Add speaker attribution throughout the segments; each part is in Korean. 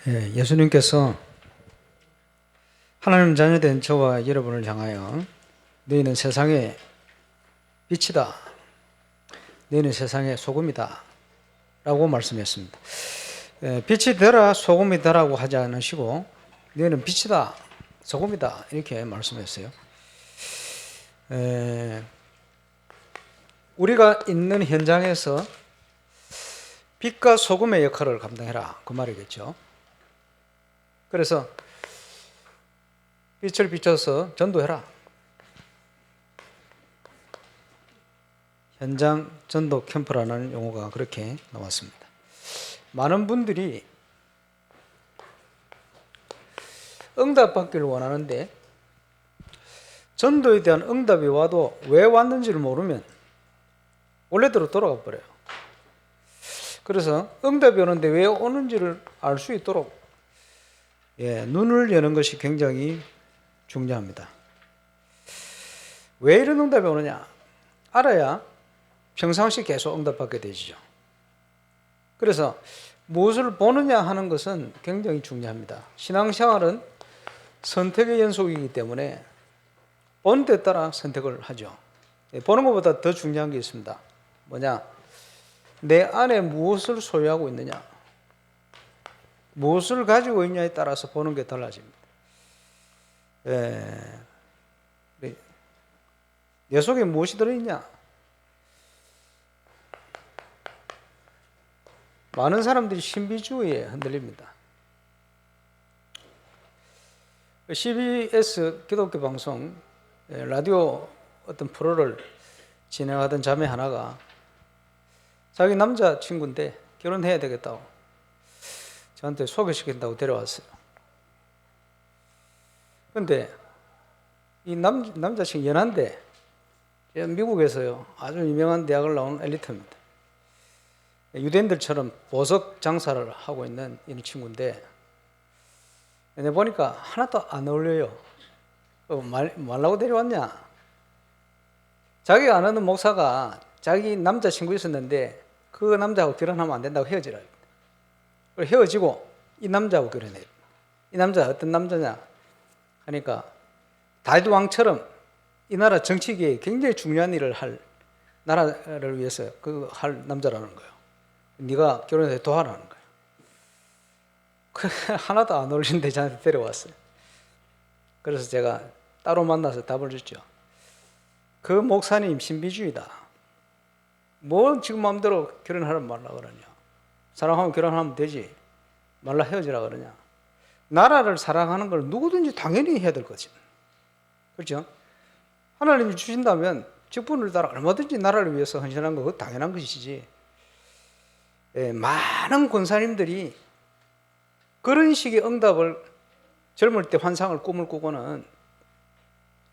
Speaker 1: 예수님께서 하나님 자녀된 저와 여러분을 향하여 너희는 세상의 빛이다, 너희는 세상의 소금이다 라고 말씀했습니다. 빛이 되라 소금이 되라고 하지 않으시고 너희는 빛이다 소금이다 이렇게 말씀했어요. 우리가 있는 현장에서 빛과 소금의 역할을 감당해라 그 말이겠죠. 그래서 빛을 비춰서 전도해라. 현장 전도 캠프라는 용어가 그렇게 나왔습니다. 많은 분들이 응답받기를 원하는데 전도에 대한 응답이 와도 왜 왔는지를 모르면 원래대로 돌아가 버려요. 그래서 응답이 오는데 왜 오는지를 알 수 있도록 눈을 여는 것이 굉장히 중요합니다. 왜 이런 응답이 오느냐? 알아야 평상시 계속 응답받게 되죠. 그래서 무엇을 보느냐 하는 것은 굉장히 중요합니다. 신앙생활은 선택의 연속이기 때문에 보는 데 따라 선택을 하죠. 보는 것보다 더 중요한 게 있습니다. 뭐냐? 내 안에 무엇을 소유하고 있느냐? 무엇을 가지고 있냐에 따라서 보는 게 달라집니다. 내 속에 무엇이 들어있냐? 많은 사람들이 신비주의에 흔들립니다. CBS 기독교 방송 라디오 어떤 프로를 진행하던 자매 하나가 자기 남자친구인데 결혼해야 되겠다고 저한테 소개시킨다고 데려왔어요. 그런데 이 남자친구 연한데 미국에서요 아주 유명한 대학을 나온 엘리트입니다. 유대인들처럼 보석 장사를 하고 있는 이 친구인데 내가 보니까 하나도 안 어울려요. 말라고 데려왔냐? 자기가 아는 목사가 자기 남자친구 있었는데 그 남자하고 결혼하면 안 된다고 헤어지라. 헤어지고 이 남자하고 결혼해요. 이 남자가 어떤 남자냐 하니까 다윗 왕처럼 이 나라 정치계에 굉장히 중요한 일을 할 나라를 위해서 할 남자라는 거예요. 네가 결혼해서 도와라는 거예요. 하나도 안 어울리는데 저한테 데려왔어요. 그래서 제가 따로 만나서 답을 줬죠. 그 목사님 신비주의다. 뭐 지금 마음대로 결혼하라 말라 그러냐. 사랑하면 결혼하면 되지. 말라 헤어지라 그러냐. 나라를 사랑하는 걸 누구든지 당연히 해야 될 거지. 그렇죠? 하나님이 주신다면 직분을 따라 얼마든지 나라를 위해서 헌신하는 거 그거 당연한 것이지. 많은 권사님들이 그런 식의 응답을 젊을 때 환상을 꿈을 꾸고는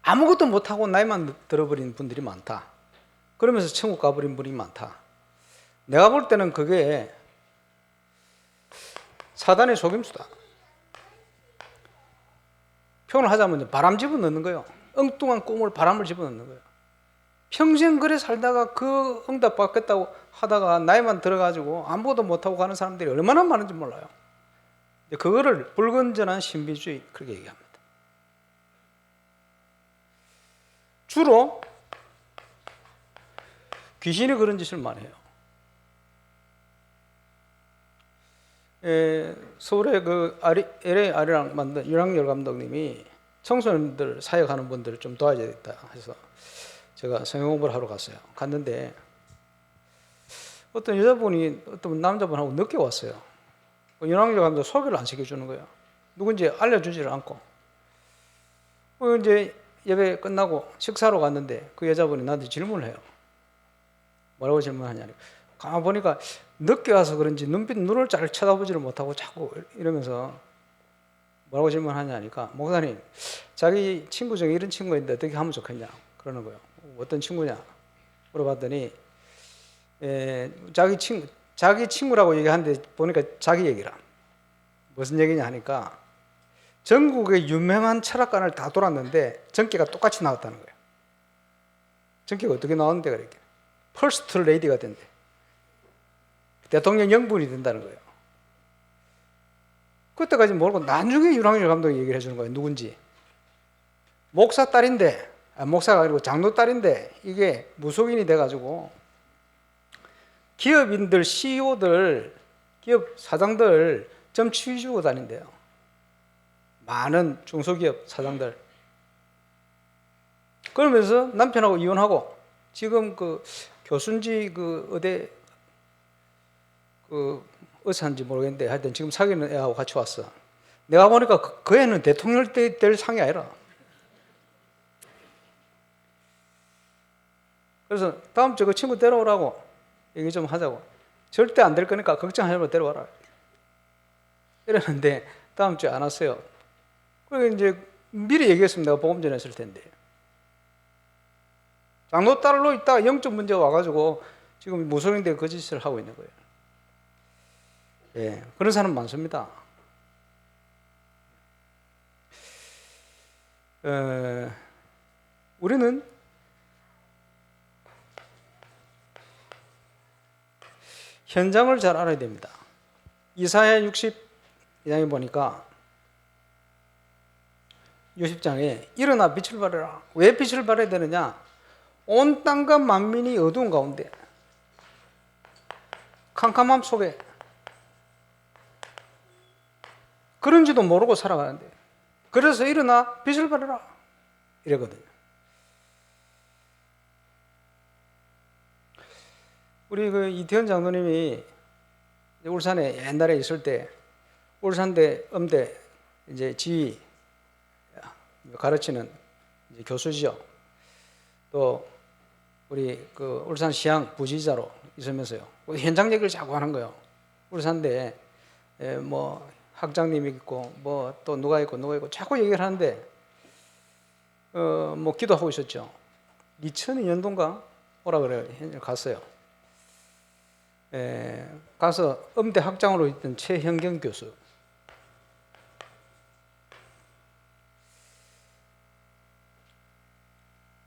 Speaker 1: 아무것도 못하고 나이만 들어버린 분들이 많다. 그러면서 천국 가버린 분이 많다. 내가 볼 때는 그게 사단의 속임수다. 표현을 하자면 바람 집어넣는 거예요. 엉뚱한 꿈을 바람을 집어넣는 거예요. 평생 그래 살다가 그 응답 받겠다고 하다가 나이만 들어가지고 아무것도 못하고 가는 사람들이 얼마나 많은지 몰라요. 그거를 불건전한 신비주의 그렇게 얘기합니다. 주로 귀신이 그런 짓을 많이 해요. 서울의 그 LA 아리랑 만든 윤학열 감독님이 청소년들 사역하는 분들을 좀 도와야겠다 해서 제가 성경 공부를 하러 갔어요. 갔는데 어떤 여자분이 어떤 남자분하고 늦게 왔어요. 윤학열 감독 소개를 안 시켜주는 거예요. 누군지 알려주지를 않고. 이제 예배 끝나고 식사로 갔는데 그 여자분이 나한테 질문을 해요. 뭐라고 질문하냐니. 가만 보니까 늦게 와서 그런지 눈을 잘 쳐다보지를 못하고 자꾸 이러면서 뭐라고 질문하냐니까 목사님 자기 친구 중에 이런 친구가 있는데 어떻게 하면 좋겠냐 그러는 거예요. 어떤 친구냐 물어봤더니 자기 친구라고 얘기하는데 보니까 자기 얘기라. 무슨 얘기냐 하니까 전국의 유명한 철학관을 다 돌았는데 전기가 똑같이 나왔다는 거예요. 전기가 어떻게 나오는데 그렇게 퍼스트 레이디가 된대. 대통령 영분이 된다는 거예요. 그때까지 모르고 나중에 윤학열 감독이 얘기를 해주는 거예요. 누군지. 목사 딸인데, 목사가 아니고 장로 딸인데 이게 무속인이 돼가지고 기업인들, CEO들, 기업 사장들 좀 치주고 다닌대요. 많은 중소기업 사장들. 그러면서 남편하고 이혼하고 지금 그 교수인지 그 어디 그 의사인지 모르겠는데 하여튼 지금 사귀는 애하고 같이 왔어. 내가 보니까 그 애는 대통령 때 될 상이 아니라. 그래서 다음 주에 그 친구 데려오라고 얘기 좀 하자고. 절대 안 될 거니까 걱정하지 말고 데려와라. 이랬는데 다음 주에 안 왔어요. 그리고 이제 미리 얘기했으면 내가 보험 전했을 텐데. 장로 딸로 있다가 영적 문제가 와가지고 지금 무속인데 그 짓을 하고 있는 거예요. 예, 그런 사람 많습니다. 우리는 현장을 잘 알아야 됩니다. 이사야 60장에 보니까 60장에 일어나 빛을 발하라. 왜 빛을 발해야 되느냐? 온 땅과 만민이 어두운 가운데 캄캄함 속에 그런지도 모르고 살아가는데 그래서 일어나 빛을 발하라 이러거든요. 우리 그 이태원 장로님이 울산에 옛날에 있을 때 울산대 음대 이제 지휘 가르치는 이제 교수죠. 또 우리 그 울산시향 부지사로 있으면서요. 현장 얘기를 자꾸 하는 거예요. 울산대 뭐 학장님이 있고 뭐 또 누가 있고 자꾸 얘기를 하는데 뭐 기도하고 있었죠. 2002년도인가 오라 그래요. 갔어요. 가서 음대 학장으로 있던 최형경 교수.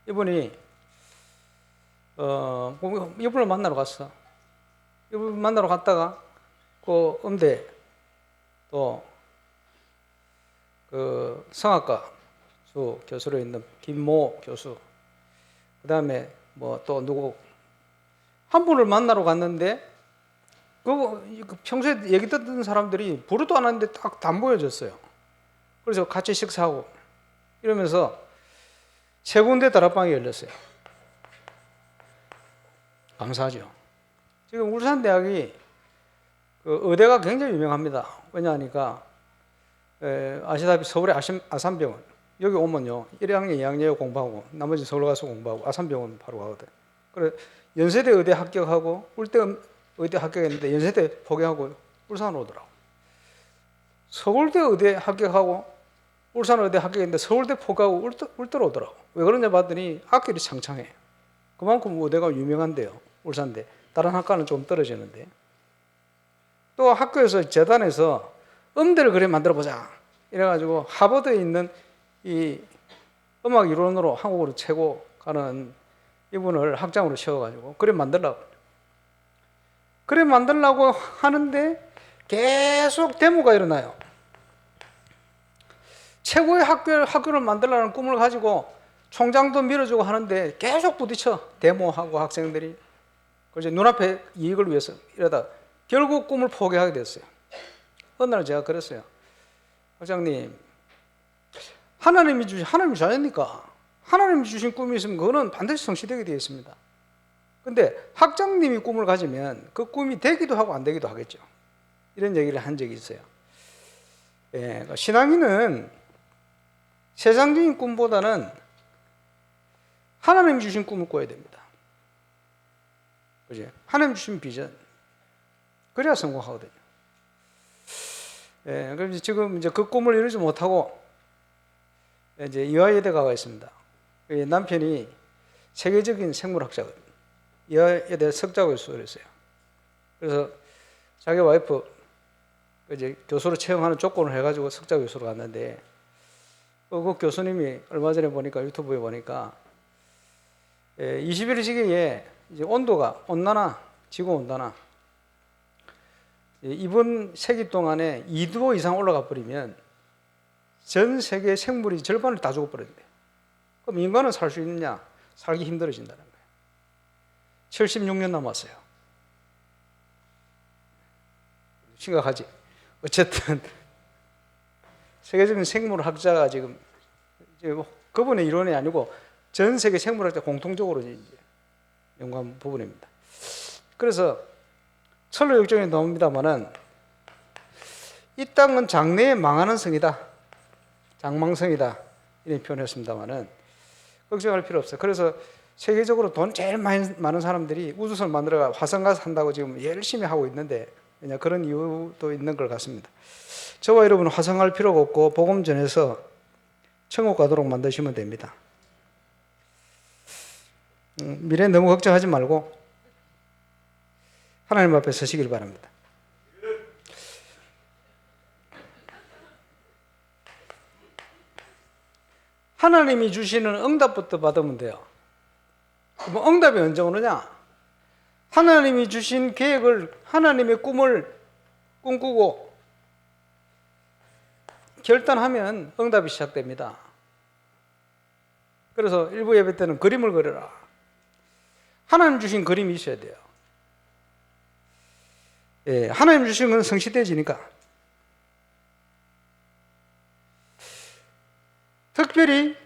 Speaker 1: 이분이 이분을 만나러 갔어. 이분을 만나러 갔다가 그 음대 또 그 성악과 교수로 있는 김모 교수, 그 다음에 뭐 또 누구 한 분을 만나러 갔는데 그 평소에 얘기 듣던 사람들이 부르도 안 하는데 딱 안 보여졌어요. 그래서 같이 식사하고 이러면서 세 군데 다락방이 열렸어요. 감사하죠. 지금 울산대학이 그 의대가 굉장히 유명합니다. 왜냐하니까 아시다시피 서울의 아산병원 여기 오면요 1학년, 2학년 공부하고 나머지 서울 가서 공부하고 아산병원 바로 가거든. 그래 연세대 의대 합격하고 울대 의대 합격했는데 연세대 포기하고 울산으로 오더라고. 서울대 의대 합격하고 울산 의대 합격했는데 서울대 포기하고 울대로 오더라고. 왜 그러냐 봤더니 학교이 창창해. 그만큼 의대가 유명한데요. 울산대. 다른 학과는 좀 떨어지는데. 또 학교에서 재단에서 음대를 그래 만들어 보자. 이래가지고 하버드에 있는 이 음악 이론으로 한국으로 최고 가는 이분을 학장으로 세워가지고 그래 만들라고. 그래 만들라고 하는데 계속 데모가 일어나요. 최고의 학교를 만들라는 꿈을 가지고 총장도 밀어주고 하는데 계속 부딪혀. 데모하고 학생들이. 그래서 눈앞에 이익을 위해서 이러다 결국 꿈을 포기하게 됐어요. 어느 날 제가 그랬어요. 학장님, 하나님이 자녀니까 하나님이 주신 꿈이 있으면 그거는 반드시 성취되게 되어 있습니다. 근데 학장님이 꿈을 가지면 그 꿈이 되기도 하고 안 되기도 하겠죠. 이런 얘기를 한 적이 있어요. 신앙인은 세상적인 꿈보다는 하나님이 주신 꿈을 꿔야 됩니다. 그죠? 하나님 주신 비전. 그래야 성공하거든요. 그럼 지금 이제 그 꿈을 이루지 못하고 이제 이화여대 가가 있습니다. 남편이 세계적인 생물학자거든요. 이화여대 석좌 교수를 했어요. 그래서 자기 와이프 이제 교수로 채용하는 조건을 해가지고 석좌 교수로 갔는데 그 교수님이 얼마 전에 보니까 유튜브에 보니까 21세기에 이제 온도가 온난화, 지구 온난화 이번 세기 동안에 2도 이상 올라가 버리면 전 세계 생물이 절반을 다 죽어버린대요. 그럼 인간은 살 수 있느냐? 살기 힘들어진다는 거예요. 76년 남았어요. 심각하지. 어쨌든 세계적인 생물학자가 지금 그분의 이론이 아니고 전 세계 생물학자 공통적으로 이제 연구한 부분입니다. 그래서 철로 역정에 나옵니다만은 이 땅은 장래에 망하는 성이다, 장망성이다 이런 표현했습니다만은 걱정할 필요 없어요. 그래서 세계적으로 돈 제일 많은 사람들이 우주선 만들어가 화성 가서 산다고 지금 열심히 하고 있는데 그냥 그런 이유도 있는 것 같습니다. 저와 여러분은 화성할 필요가 없고 복음 전해서 천국 가도록 만드시면 됩니다. 미래 너무 걱정하지 말고 하나님 앞에 서시길 바랍니다. 하나님이 주시는 응답부터 받으면 돼요. 그럼 응답이 언제 오느냐? 하나님이 주신 계획을, 하나님의 꿈을 꿈꾸고 결단하면 응답이 시작됩니다. 그래서 일부 예배 때는 그림을 그려라. 하나님 주신 그림이 있어야 돼요. 예, 하나님 주신 건 성취되지니까. 특별히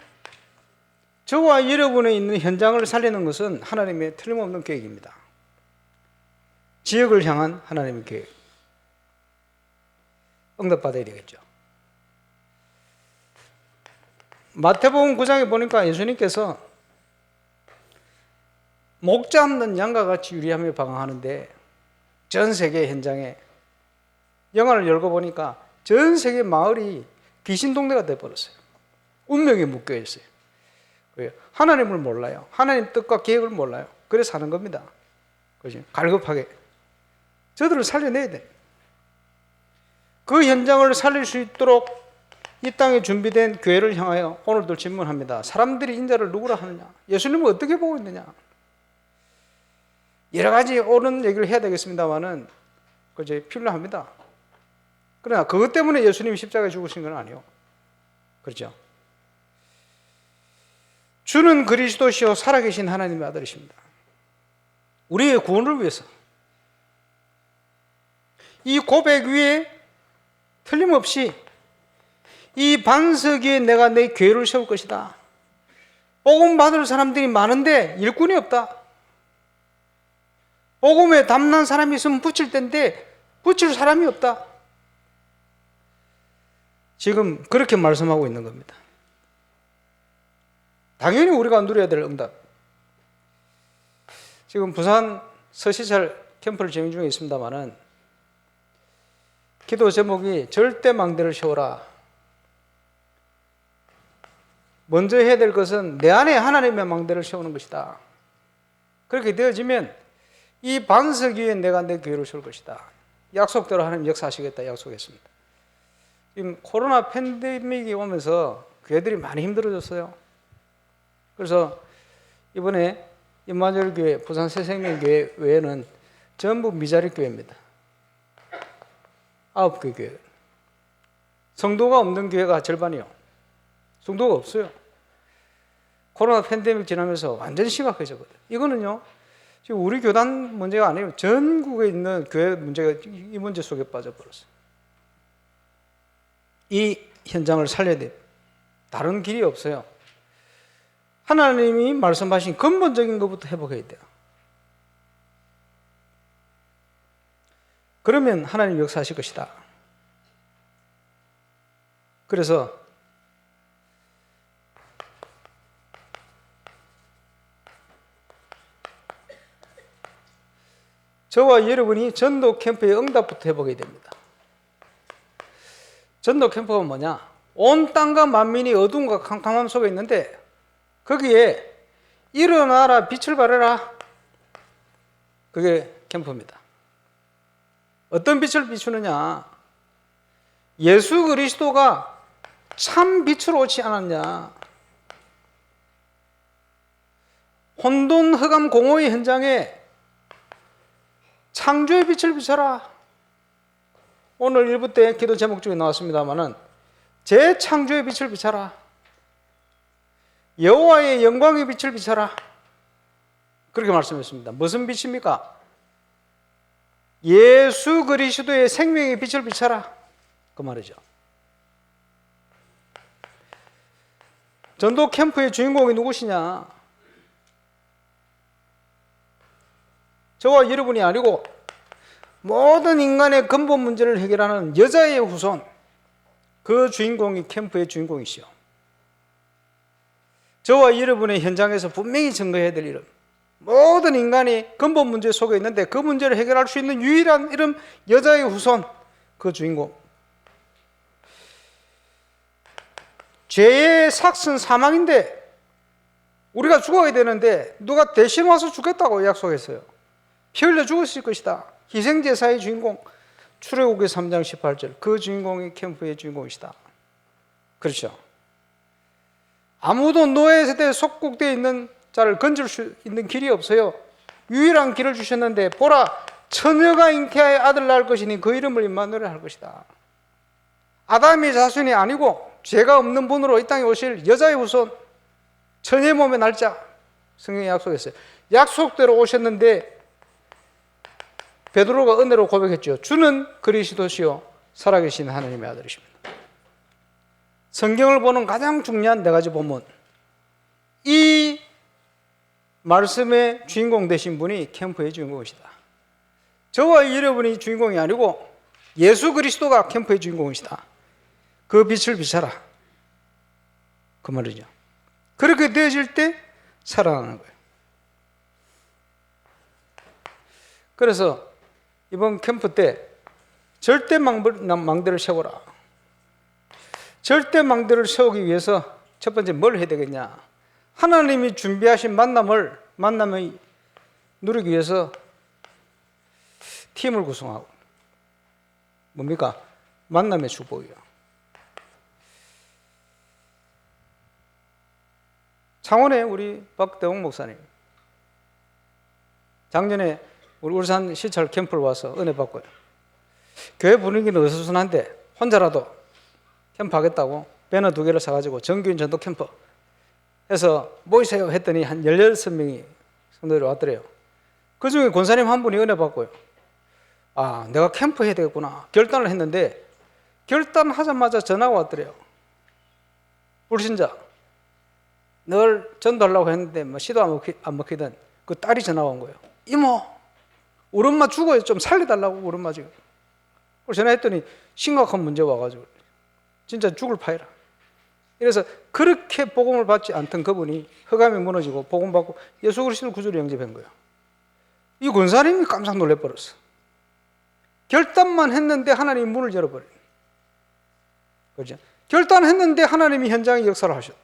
Speaker 1: 저와 여러분에 있는 현장을 살리는 것은 하나님의 틀림없는 계획입니다. 지역을 향한 하나님의 계획. 응답받아야 되겠죠. 마태복음 9장에 보니까 예수님께서 목 잡는 양과 같이 유리하며 방황하는데 전 세계 현장에 영화를 열고 보니까 전 세계 마을이 귀신 동네가 되어버렸어요. 운명에 묶여 있어요. 하나님을 몰라요. 하나님 뜻과 계획을 몰라요. 그래서 사는 겁니다. 그죠? 갈급하게. 저들을 살려내야 돼. 그 현장을 살릴 수 있도록 이 땅에 준비된 교회를 향하여 오늘도 질문합니다. 사람들이 인자를 누구라 하느냐? 예수님은 어떻게 보고 있느냐? 여러 가지 옳은 얘기를 해야 되겠습니다만은 그저 필요합니다. 그러나 그것 때문에 예수님이 십자가에 죽으신 건 아니에요. 그렇죠? 주는 그리스도시요 살아계신 하나님의 아들이십니다. 우리의 구원을 위해서 이 고백 위에 틀림없이 이 반석 위에 내가 내 교회를 세울 것이다. 복음 받을 사람들이 많은데 일꾼이 없다. 복음에 담난 사람이 있으면 붙일 텐데 붙일 사람이 없다. 지금 그렇게 말씀하고 있는 겁니다. 당연히 우리가 누려야 될 응답. 지금 부산 서시찰 캠프를 진행 중에 있습니다만은 기도 제목이 절대 망대를 세워라. 먼저 해야 될 것은 내 안에 하나님의 망대를 세우는 것이다. 그렇게 되어지면 이 반석 위에 내가 내 교회를 세울 것이다. 약속대로 하나님 역사하시겠다 약속했습니다. 지금 코로나 팬데믹이 오면서 교회들이 많이 힘들어졌어요. 그래서 이번에 임마누엘 교회, 부산 새생명교회 외에는 전부 미자립 교회입니다. 9개 교회. 성도가 없는 교회가 절반이요. 성도가 없어요. 코로나 팬데믹 지나면서 완전히 심각해졌거든요. 이거는요, 지금 우리 교단 문제가 아니에요. 전국에 있는 교회 문제가 이 문제 속에 빠져버렸어요. 이 현장을 살려야 돼요. 다른 길이 없어요. 하나님이 말씀하신 근본적인 것부터 회복해야 돼요. 그러면 하나님 역사하실 것이다. 그래서 저와 여러분이 전도 캠프의 응답부터 해보게 됩니다. 전도 캠프가 뭐냐? 온 땅과 만민이 어둠과 캄캄함 속에 있는데 거기에 일어나라 빛을 발해라. 그게 캠프입니다. 어떤 빛을 비추느냐? 예수 그리스도가 참 빛으로 오지 않았냐? 혼돈 흑암 공허의 현장에 창조의 빛을 비춰라. 오늘 1부 때 기도 제목 중에 나왔습니다마는 재창조의 빛을 비춰라. 여호와의 영광의 빛을 비춰라. 그렇게 말씀했습니다. 무슨 빛입니까? 예수 그리스도의 생명의 빛을 비춰라. 그 말이죠. 전도 캠프의 주인공이 누구시냐? 저와 여러분이 아니고 모든 인간의 근본 문제를 해결하는 여자의 후손, 그 주인공이 캠프의 주인공이시오. 저와 여러분의 현장에서 분명히 증거해야 될 이름, 모든 인간이 근본 문제 속에 있는데 그 문제를 해결할 수 있는 유일한 이름, 여자의 후손, 그 주인공. 죄의 삭은 사망인데 우리가 죽어야 되는데 누가 대신 와서 죽겠다고 약속했어요. 피 흘려 죽었을 것이다. 희생제사의 주인공, 출애굽기 3장 18절, 그 주인공이 캠프의 주인공이시다. 그렇죠. 아무도 노예 세대에 속국되어 있는 자를 건질 수 있는 길이 없어요. 유일한 길을 주셨는데 보라, 처녀가 잉태하여 아들 낳을 것이니 그 이름을 임마누엘 할 것이다. 아담의 자손이 아니고 죄가 없는 분으로 이 땅에 오실 여자의 후손, 처녀의 몸의 날짜, 성경이 약속했어요. 약속대로 오셨는데 베드로가 은혜로 고백했죠. 주는 그리스도시요 살아계신 하나님의 아들이십니다. 성경을 보는 가장 중요한 네 가지 본문, 이 말씀의 주인공 되신 분이 캠프의 주인공이시다. 저와 여러분이 주인공이 아니고 예수 그리스도가 캠프의 주인공이시다. 그 빛을 비춰라. 그 말이죠. 그렇게 되어질 때 살아나는 거예요. 그래서 이번 캠프 때 절대 망대를 세워라. 절대 망대를 세우기 위해서 첫 번째 뭘 해야 되겠냐? 하나님이 준비하신 만남을 누리기 위해서 팀을 구성하고, 뭡니까? 만남의 축복이요. 창원에 우리 박대웅 목사님, 작년에 우리 울산 시찰 캠프를 와서 은혜 받고요. 교회 분위기는 어수선한데 혼자라도 캠프 하겠다고 배너 2개를 사가지고 정규인 전도 캠프 해서 모이세요 했더니 한 16명이 성도들이 왔더래요. 그 중에 권사님 한 분이 은혜 받고요. 아, 내가 캠프 해야 되겠구나 결단을 했는데, 결단하자마자 전화가 왔더래요. 불신자, 늘 전도하려고 했는데 뭐 시도 안 먹히던 그 딸이 전화가 온 거예요. 이모, 우리 엄마 죽어요. 좀 살려달라고, 우리 엄마 지금. 그래서 전화했더니 심각한 문제가 와가지고 진짜 죽을 파이라. 그래서 그렇게 복음을 받지 않던 그분이 흑암이 무너지고 복음 받고 예수 그리스도 구주를 영접한 거예요. 이 권사님이 깜짝 놀래버렸어. 결단만 했는데 하나님이 문을 열어버려요. 그렇죠? 결단했는데 하나님이 현장에 역사를 하셨.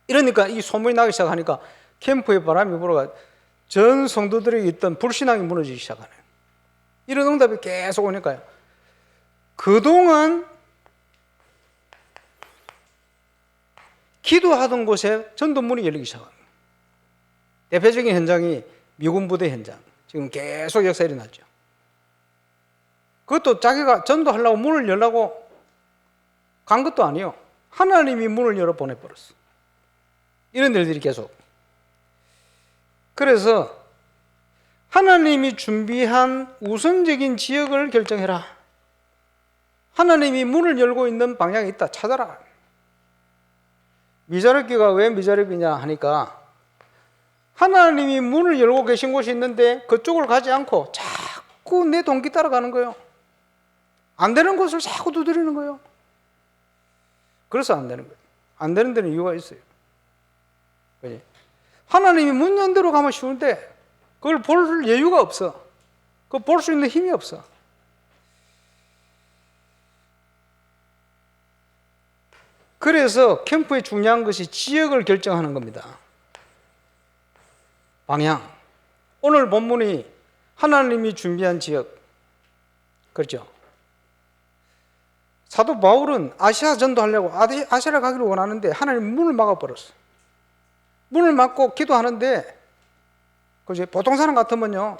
Speaker 1: 이러니까 이 소문이 나기 시작하니까 캠프에 바람이 불어가 전 성도들이 있던 불신앙이 무너지기 시작하네요. 이런 응답이 계속 오니까요. 그동안 기도하던 곳에 전도문이 열리기 시작합니다. 대표적인 현장이 미군 부대 현장. 지금 계속 역사 일어났죠. 그것도 자기가 전도하려고 문을 열라고 간 것도 아니에요. 하나님이 문을 열어 보내버렸어. 이런 일들이 계속. 그래서 하나님이 준비한 우선적인 지역을 결정해라. 하나님이 문을 열고 있는 방향이 있다. 찾아라. 미자립교가 왜 미자립이냐 하니까 하나님이 문을 열고 계신 곳이 있는데 그쪽을 가지 않고 자꾸 내 동기 따라가는 거예요. 안 되는 곳을 자꾸 두드리는 거예요. 그래서 안 되는 거예요. 안 되는 데는 이유가 있어요. 그치? 하나님이 문 연 대로 가면 쉬운데 그걸 볼 여유가 없어. 그걸 볼 수 있는 힘이 없어. 그래서 캠프의 중요한 것이 지역을 결정하는 겁니다. 방향. 오늘 본문이 하나님이 준비한 지역. 그렇죠? 사도 바울은 아시아 전도하려고 아시아를 가기를 원하는데 하나님 문을 막아버렸어. 문을 막고 기도하는데, 그지? 보통 사람 같으면요,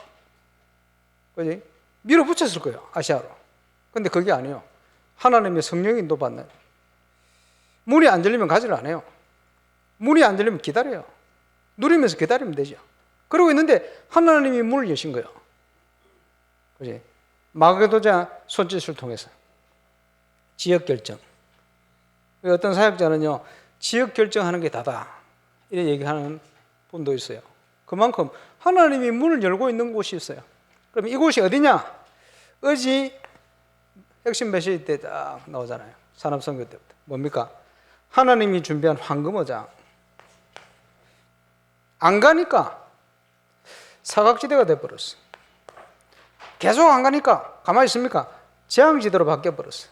Speaker 1: 그지? 밀어붙였을 거예요, 아시아로. 근데 그게 아니에요. 하나님의 성령 인도받는. 문이 안 열리면 가지를 안 해요. 문이 안 열리면 기다려요. 누리면서 기다리면 되죠. 그러고 있는데 하나님이 문을 여신 거예요. 그지? 마게도자 손짓을 통해서. 지역 결정. 어떤 사역자는요, 지역 결정하는 게 다다. 이런 얘기하는 분도 있어요. 그만큼 하나님이 문을 열고 있는 곳이 있어요. 그럼 이곳이 어디냐? 어지 핵심 메시지 때 딱 나오잖아요. 산업선교 때부터. 뭡니까? 하나님이 준비한 황금어장. 안 가니까 사각지대가 돼버렸어. 계속 안 가니까 가만히 있습니까? 재앙지대로 바뀌어버렸어.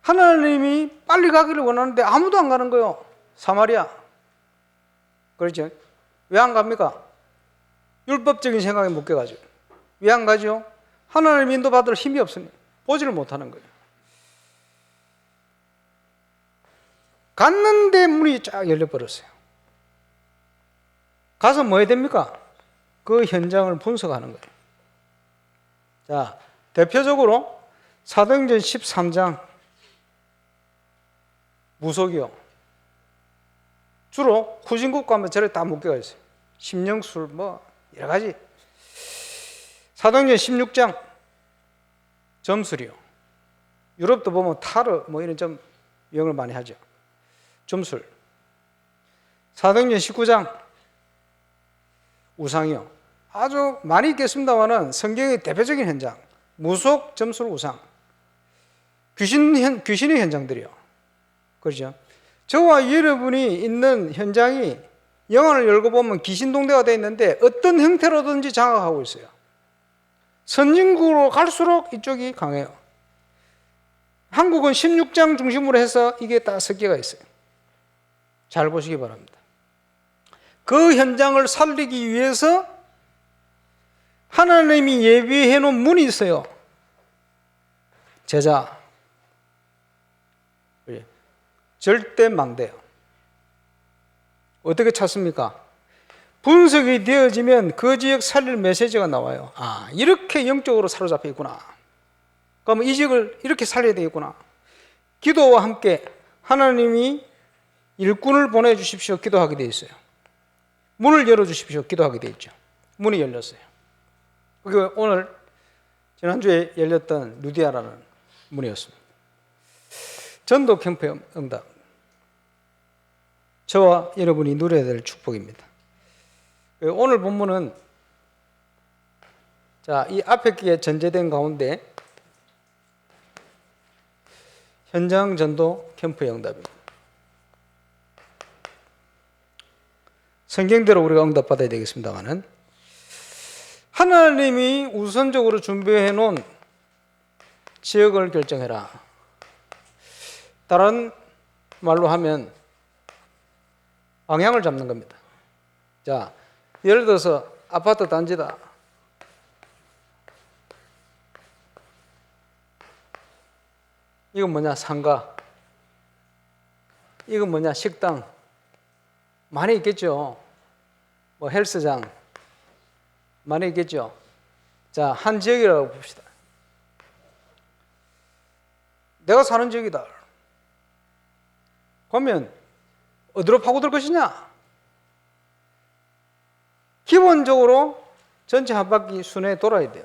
Speaker 1: 하나님이 빨리 가기를 원하는데 아무도 안 가는 거예요. 사마리아. 그렇죠? 왜 안 갑니까? 율법적인 생각에 묶여가지고. 왜 안 가죠? 하나님 인도받을 힘이 없으니 보지를 못하는 거예요. 갔는데 문이 쫙 열려버렸어요. 가서 뭐 해야 됩니까? 그 현장을 분석하는 거예요. 자, 대표적으로 사도행전 13장 무속이요. 주로 후진국 가면 저래 다 묶여가 있어요. 심령술 뭐 여러 가지. 사도행전 16장 점술이요. 유럽도 보면 타르 뭐 이런 좀 영어를 많이 하죠. 점술. 사도행전 19장 우상이요. 아주 많이 있겠습니다만은 성경의 대표적인 현장 무속, 점술, 우상. 귀신의 현장들이요. 그렇죠? 저와 여러분이 있는 현장이 영안을 열고 보면 귀신동대가 되어 있는데 어떤 형태로든지 장악하고 있어요. 선진국으로 갈수록 이쪽이 강해요. 한국은 16장 중심으로 해서 이게 다 섞여가 있어요. 잘 보시기 바랍니다. 그 현장을 살리기 위해서 하나님이 예비해 놓은 문이 있어요. 제자. 절대 망대요. 어떻게 찾습니까? 분석이 되어지면 그 지역 살릴 메시지가 나와요. 아, 이렇게 영적으로 사로잡혀 있구나. 그럼 이 지역을 이렇게 살려야 되겠구나. 기도와 함께 하나님이 일꾼을 보내주십시오. 기도하게 되어 있어요. 문을 열어주십시오. 기도하게 되어 있죠. 문이 열렸어요. 그게 오늘 지난주에 열렸던 루디아라는 문이었습니다. 전도 캠프 응답. 저와 여러분이 누려야 될 축복입니다. 오늘 본문은 자, 이 앞에 게 전제된 가운데 현장 전도 캠프 응답입니다. 성경대로 우리가 응답받아야 되겠습니다만은 하나님이 우선적으로 준비해 놓은 지역을 결정해라. 다른 말로 하면 방향을 잡는 겁니다. 자, 예를 들어서 아파트 단지다. 이건 뭐냐? 상가. 이건 뭐냐? 식당. 많이 있겠죠. 뭐 헬스장. 많이 있겠죠. 자, 한 지역이라고 봅시다. 내가 사는 지역이다. 그러면 어디로 파고들 것이냐? 기본적으로 전체 한 바퀴 순회 돌아야 돼요.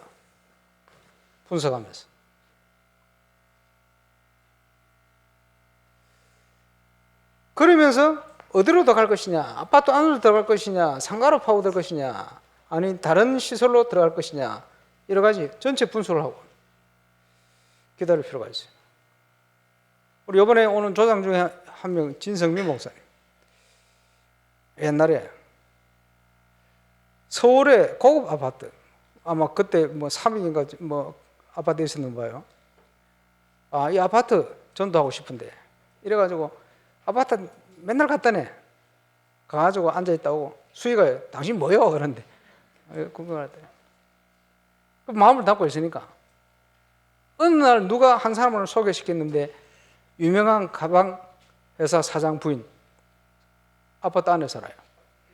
Speaker 1: 분석하면서. 그러면서 어디로 더 갈 것이냐? 아파트 안으로 들어갈 것이냐? 상가로 파고들 것이냐? 아니 다른 시설로 들어갈 것이냐? 여러 가지 전체 분석을 하고 기다릴 필요가 있어요. 우리 이번에 오는 조장 중에 한 명 진성민 목사님. 옛날에 서울의 고급 아파트, 아마 그때 뭐 3억인가 뭐 아파트 있었는 봐요. 아, 이 아파트 전도하고 싶은데 이래가지고 아파트 맨날 갔다네. 가가지고 앉아있다고 수위가 당신 뭐요? 그런데 궁금하대. 그 마음을 닫고 있으니까 어느 날 누가 한 사람을 소개시켰는데 유명한 가방 회사 사장 부인 아파트 안에 살아요.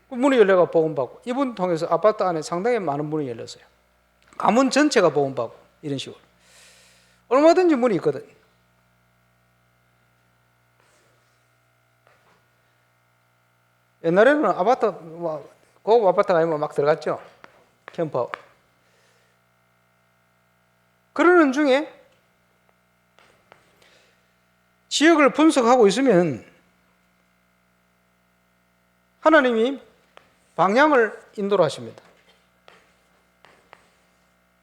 Speaker 1: 문이 열려가 복음받고 이분 통해서 아파트 안에 상당히 많은 문이 열렸어요. 가문 전체가 복음받고 이런 식으로. 얼마든지 문이 있거든. 옛날에는 아파트, 고급 아파트가 아니면 막 들어갔죠. 캠퍼. 그러는 중에 지역을 분석하고 있으면 하나님이 방향을 인도를 하십니다.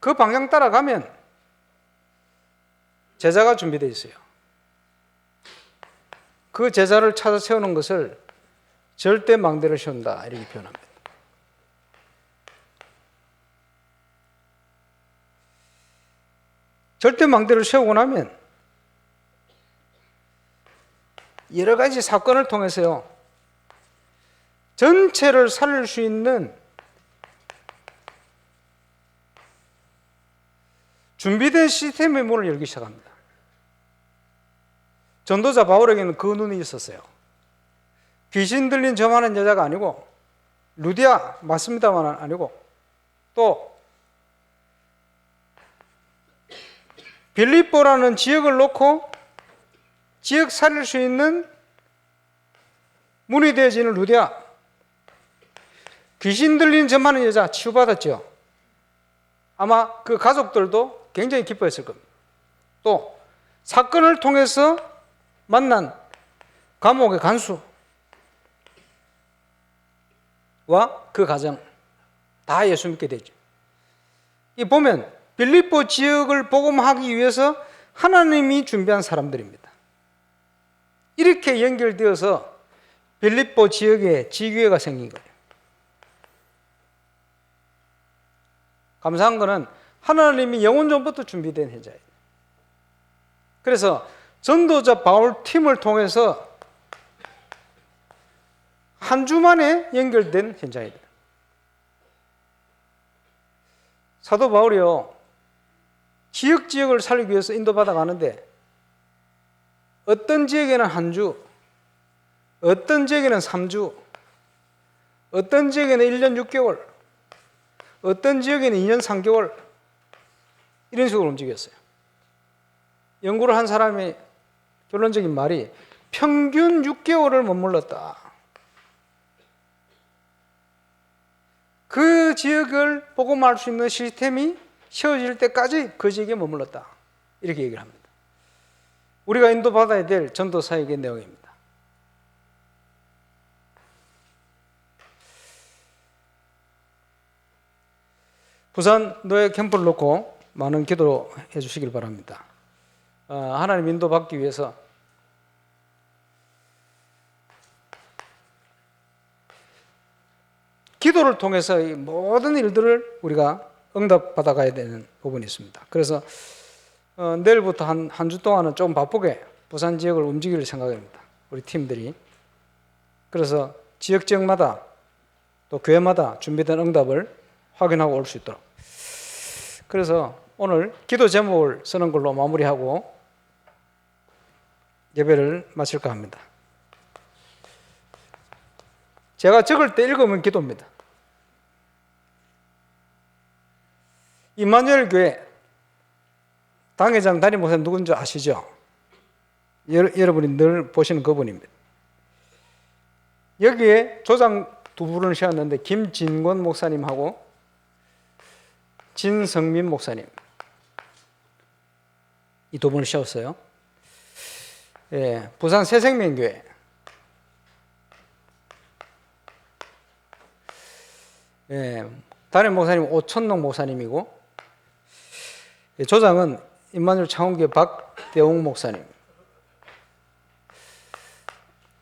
Speaker 1: 그 방향 따라가면 제자가 준비되어 있어요. 그 제자를 찾아 세우는 것을 절대 망대를 세운다 이렇게 표현합니다. 절대 망대를 세우고 나면 여러 가지 사건을 통해서요, 전체를 살릴 수 있는 준비된 시스템의 문을 열기 시작합니다. 전도자 바울에게는 그 눈이 있었어요. 귀신 들린 저만한 여자가 아니고, 루디아 맞습니다만 아니고, 또 빌립보라는 지역을 놓고 지역 살릴 수 있는 문이 되어지는 루디아, 귀신 들린 저만한 여자 치유받았죠. 아마 그 가족들도 굉장히 기뻐했을 겁니다. 또 사건을 통해서 만난 감옥의 간수와 그 가정 다 예수 믿게 되죠. 이 보면 빌립보 지역을 복음하기 위해서 하나님이 준비한 사람들입니다. 이렇게 연결되어서 빌립보 지역에 지교회가 생긴 거예요. 감사한 것은 하나님이 영원 전부터 준비된 현장이에요. 그래서 전도자 바울 팀을 통해서 한 주 만에 연결된 현장이다. 사도 바울이요, 지역을 살리기 위해서 인도받아 가는데 어떤 지역에는 한 주, 어떤 지역에는 3주, 어떤 지역에는 1년 6개월, 어떤 지역에는 2년 3개월 이런 식으로 움직였어요. 연구를 한 사람의 결론적인 말이 평균 6개월을 머물렀다. 그 지역을 복음할 수 있는 시스템이 세워질 때까지 그 지역에 머물렀다. 이렇게 얘기를 합니다. 우리가 인도받아야 될 전도사역의 내용입니다. 부산 노예 캠프를 놓고 많은 기도해 주시길 바랍니다. 하나님 인도받기 위해서 기도를 통해서 이 모든 일들을 우리가 응답받아 가야 되는 부분이 있습니다. 그래서 내일부터 한 주 동안은 좀 바쁘게 부산 지역을 움직일 생각입니다. 우리 팀들이. 그래서 지역마다 또 교회마다 준비된 응답을 확인하고 올 수 있도록. 그래서 오늘 기도 제목을 쓰는 걸로 마무리하고 예배를 마칠까 합니다. 제가 적을 때 읽으면 기도입니다. 임마누엘 교회 당회장 담임 목사님 누군지 아시죠? 여러분이 늘 보시는 그분입니다. 여기에 조장 두 분을 세웠는데 김진권 목사님하고 진성민 목사님, 이 두 분을 세웠어요. 예, 부산 새생명교회 담임 목사님 오천농 목사님이고, 조장은 임마누엘 창원교회 박대웅 목사님.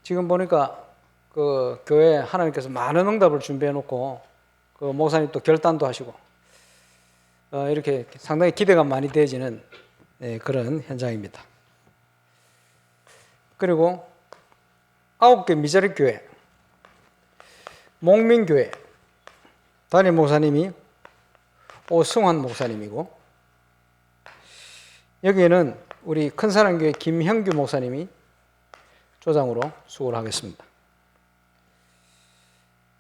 Speaker 1: 지금 보니까 그 교회 하나님께서 많은 응답을 준비해 놓고 그 목사님 또 결단도 하시고 이렇게 상당히 기대가 많이 되어지는 그런 현장입니다. 그리고 9개 미자립 교회 목민교회 담임 목사님이 오승환 목사님이고, 여기에는 우리 큰사랑교회 김형규 목사님이 조장으로 수고를 하겠습니다.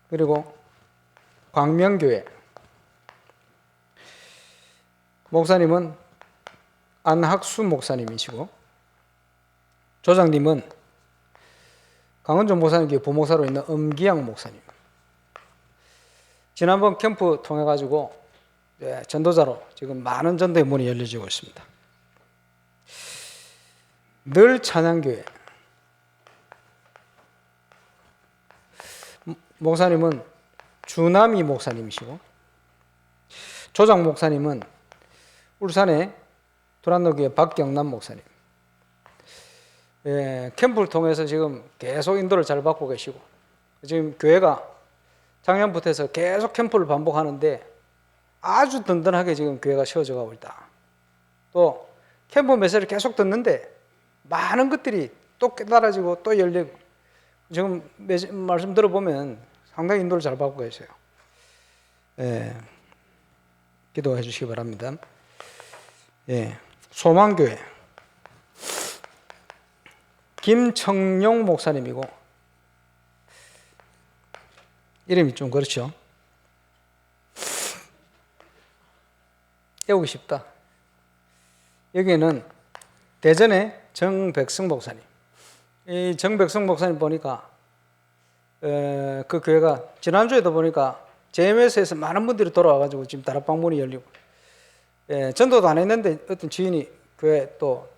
Speaker 1: 그리고 광명교회 목사님은 안학수 목사님이시고, 조장님은 강원종 목사님께 부목사로 있는 엄기양 목사님. 지난번 캠프 통해 가지고 전도자로 지금 많은 전도의 문이 열려지고 있습니다. 늘 찬양교회. 목사님은 주남이 목사님이시고, 조장 목사님은 울산의 두란노교회 박경남 목사님. 캠프를 통해서 지금 계속 인도를 잘 받고 계시고, 지금 교회가 작년부터 해서 계속 캠프를 반복하는데 아주 든든하게 지금 교회가 세워져 가고 있다. 또 캠프 메시지를 계속 듣는데 많은 것들이 또 깨달아지고 또 열리고, 지금 말씀 들어보면 상당히 인도를 잘 받고 계세요. 기도해 주시기 바랍니다. 소망교회 김청룡 목사님이고, 이름이 좀 그렇죠. 외우기 쉽다. 여기에는 대전의 정백승 목사님. 이 정백승 목사님 보니까 그 교회가 지난주에도 보니까 JMS에서 많은 분들이 돌아와가지고 지금 다락방문이 열리고, 전도도 안 했는데 어떤 지인이 교회 또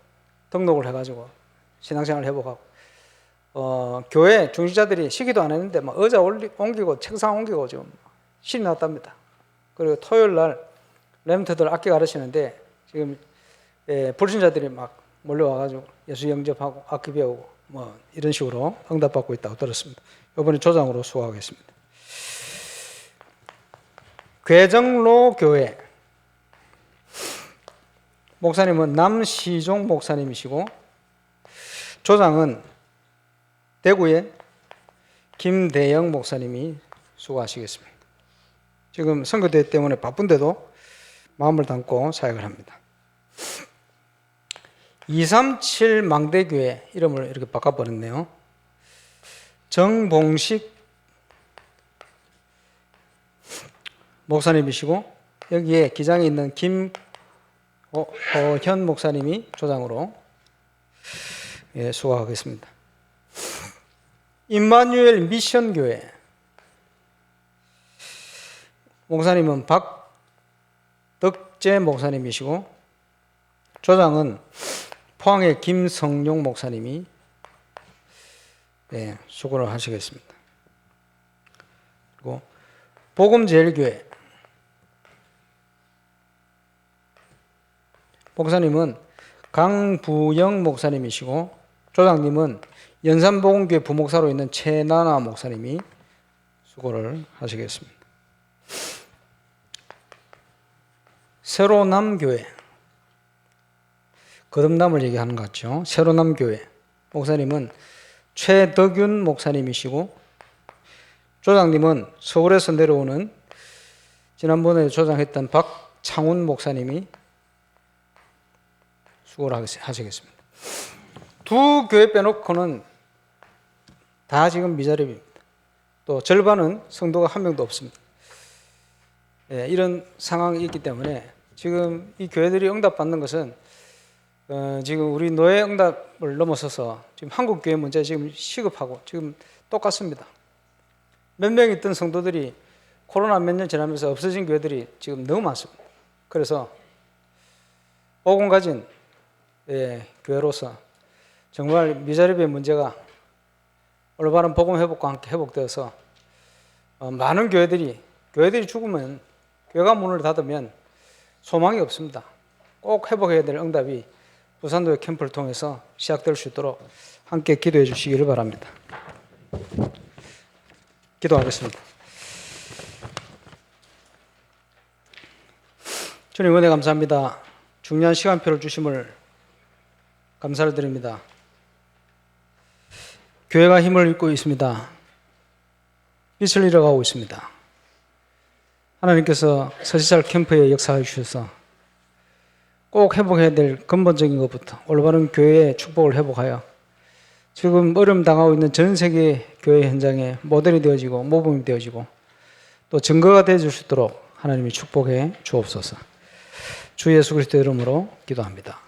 Speaker 1: 등록을 해가지고 신앙생활을 해보고, 교회 중직자들이 시기도 안 했는데 막 의자 옮기고 책상 옮기고 지금 신이 났답니다. 그리고 토요일 날 렘트들 악기 가르치는데 지금 불신자들이 막 몰려와가지고 예수 영접하고 악기 배우고 뭐 이런 식으로 응답받고 있다고 들었습니다. 이번에 조장으로 수고하겠습니다. 괴정로 교회 목사님은 남시종 목사님이시고, 조장은 대구의 김대영 목사님이 수고하시겠습니다. 지금 선거대 때문에 바쁜데도 마음을 담고 사역을 합니다. 237 망대교회 이름을 이렇게 바꿔버렸네요. 정봉식 목사님이시고, 여기에 기장에 있는 김현 목사님이 조장으로 수고하겠습니다. 임마누엘 미션교회 목사님은 박덕재 목사님이시고, 조장은 포항의 김성용 목사님이 수고를 하시겠습니다. 그리고 복음제일교회 목사님은 강부영 목사님이시고, 조장님은 연산복음교회 부목사로 있는 최나나 목사님이 수고를 하시겠습니다. 세로남교회, 거듭남을 얘기하는 것 같죠. 세로남교회 목사님은 최덕윤 목사님이시고, 조장님은 서울에서 내려오는 지난번에 조장했던 박창훈 목사님이 수고를 하시겠습니다. 두 교회 빼놓고는 다 지금 미자립입니다. 또 절반은 성도가 한 명도 없습니다. 이런 상황이 있기 때문에 지금 이 교회들이 응답받는 것은 지금 우리 노예 응답을 넘어서서 지금 한국 교회 문제 지금 시급하고 지금 똑같습니다. 몇 명 있던 성도들이 코로나 몇 년 지나면서 없어진 교회들이 지금 너무 많습니다. 그래서 복음 가진 교회로서 정말 미자립의 문제가 올바른 복음 회복과 함께 회복되어서 많은 교회들이 죽으면, 교회가 문을 닫으면 소망이 없습니다. 꼭 회복해야 될 응답이 부산도의 캠프를 통해서 시작될 수 있도록 함께 기도해 주시기를 바랍니다. 기도하겠습니다. 주님 은혜 감사합니다. 중요한 시간표를 주심을 감사를 드립니다. 교회가 힘을 잃고 있습니다. 빛을 잃어가고 있습니다. 하나님께서 서시살 캠프에 역사해 주셔서 꼭 회복해야 될 근본적인 것부터 올바른 교회의 축복을 회복하여 지금 어려움 당하고 있는 전 세계 교회 현장에 모델이 되어지고 모범이 되어지고 또 증거가 되어줄 수 있도록 하나님이 축복해 주옵소서. 주 예수 그리스도의 이름으로 기도합니다.